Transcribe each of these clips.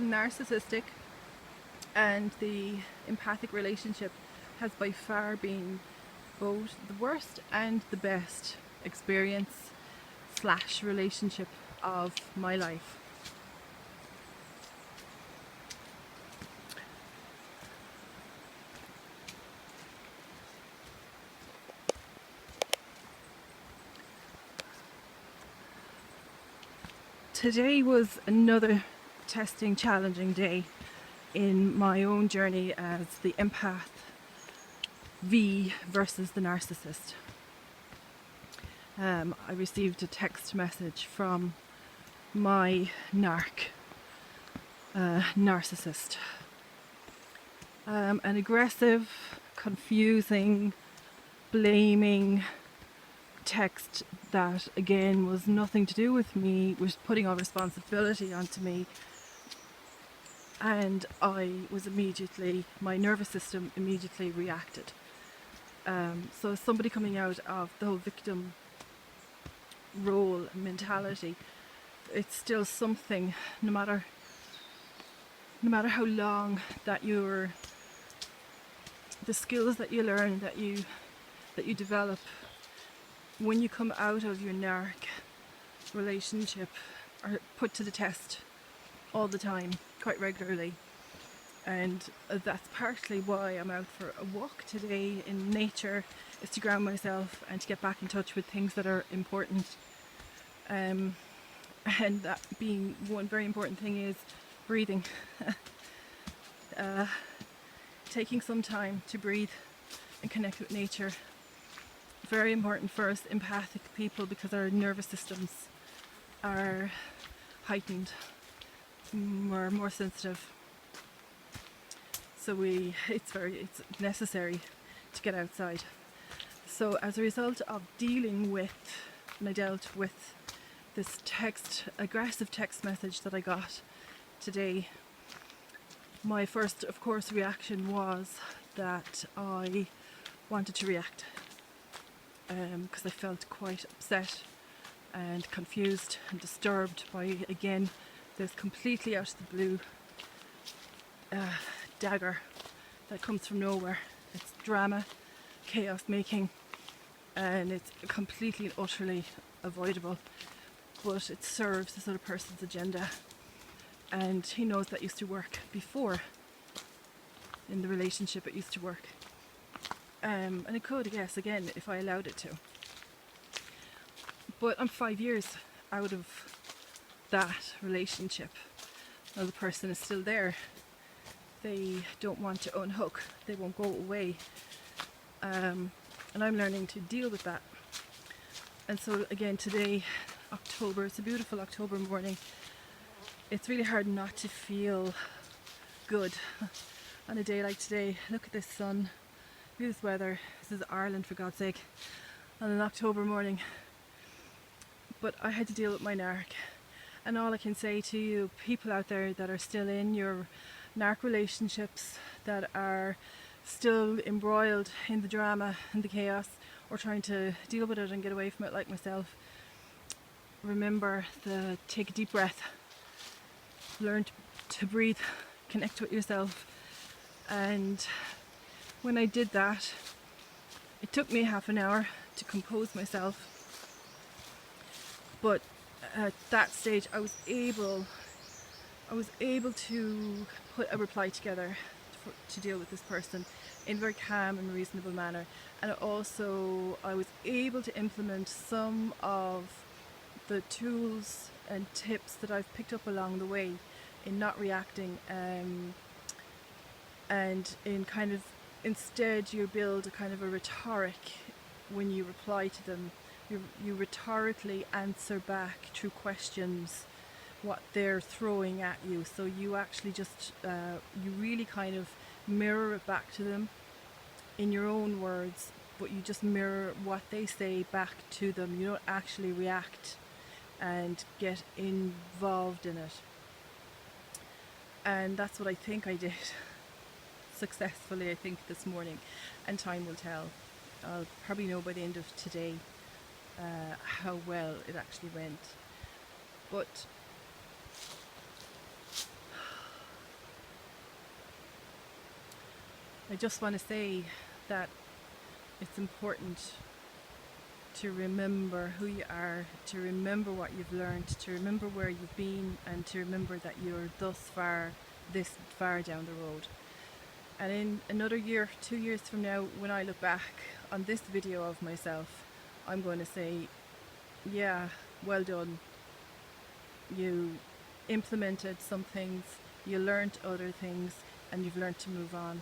narcissistic and the empathic relationship has by far been both the worst and the best experience slash relationship of my life. Today was another testing, challenging day in my own journey as the empath V versus the narcissist. I received a text message from my narcissist. An aggressive, confusing, blaming text that again was nothing to do with me, was putting all responsibility onto me, and my nervous system immediately reacted. So somebody coming out of the whole victim role mentality, it's still something, no matter how long that the skills that you learn, that you develop, when you come out of your narc relationship, are put to the test all the time, quite regularly. And that's partly why I'm out for a walk today in nature, is to ground myself and to get back in touch with things that are important. And that being one very important thing is breathing. Taking some time to breathe and connect with nature. Very important for us empathic people, because our nervous systems are heightened, we're more sensitive. So it's necessary to get outside. So as a result of I dealt with this aggressive text message that I got today, my first, of course, reaction was that I wanted to react, because I felt quite upset and confused and disturbed by, again, this completely out of the blue dagger that comes from nowhere. It's drama, chaos making, and it's completely and utterly avoidable, but it serves this other person's agenda, and he knows that used to work before. In the relationship it used to work, and it could, yes, again, if I allowed it to. But I'm 5 years out of that relationship. Now the person is still there. They don't want to unhook. They won't go away. And I'm learning to deal with that. And so again, today, October, it's a beautiful October morning. It's really hard not to feel good on a day like today. Look at this sun, look at this weather. This is Ireland, for God's sake, on an October morning. But I had to deal with my narc. And all I can say to you, people out there that are still in your narc relationships, that are still embroiled in the drama and the chaos, or trying to deal with it and get away from it like myself, remember to take a deep breath, learn to breathe, connect with yourself. And when I did that, it took me half an hour to compose myself, but at that stage I was able to put a reply together to deal with this person in a very calm and reasonable manner. And also I was able to implement some of the tools and tips that I've picked up along the way in not reacting, and in kind of, instead you build a kind of a rhetoric when you reply to them. You rhetorically answer back through questions what they're throwing at you. So you actually just, you really kind of mirror it back to them in your own words, but you just mirror what they say back to them. You don't actually react and get involved in it. And that's what I think I did successfully, I think, this morning, and time will tell. I'll probably know by the end of today how well it actually went. But I just want to say that it's important to remember who you are, to remember what you've learned, to remember where you've been, and to remember that you're this far down the road. And in another year, 2 years from now, when I look back on this video of myself, I'm going to say, yeah, well done. You implemented some things, you learned other things, and you've learned to move on.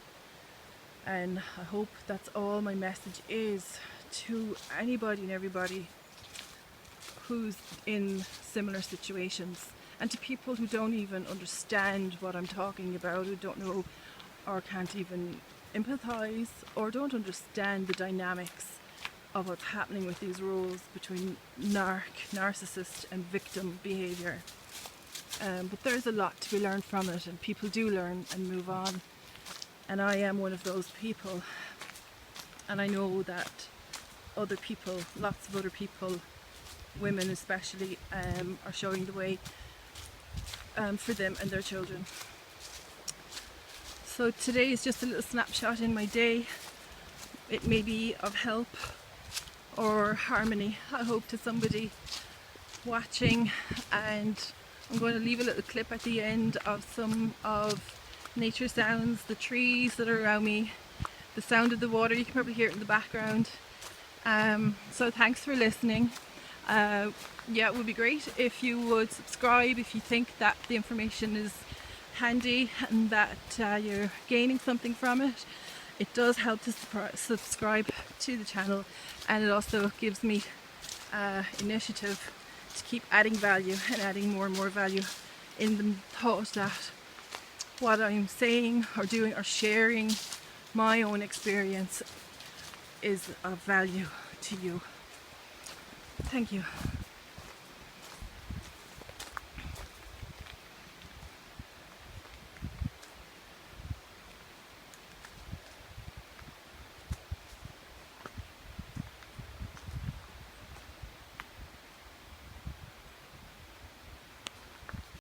And I hope that's all my message is to anybody and everybody who's in similar situations, and to people who don't even understand what I'm talking about, who don't know or can't even empathize or don't understand the dynamics of what's happening with these roles between narcissist and victim behavior. But there's a lot to be learned from it, and people do learn and move on. And I am one of those people, and I know that other people, lots of other people, women especially, are showing the way for them and their children. So today is just a little snapshot in my day. It may be of help or harmony, I hope, to somebody watching. And I'm going to leave a little clip at the end of some of nature sounds, the trees that are around me, the sound of the water. You can probably hear it in the background. So thanks for listening. Yeah, it would be great if you would subscribe if you think that the information is handy and that you're gaining something from it. It does help to subscribe to the channel, and it also gives me initiative to keep adding value and adding more and more value, in the thought that what I'm saying or doing or sharing my own experience is of value to you. Thank you.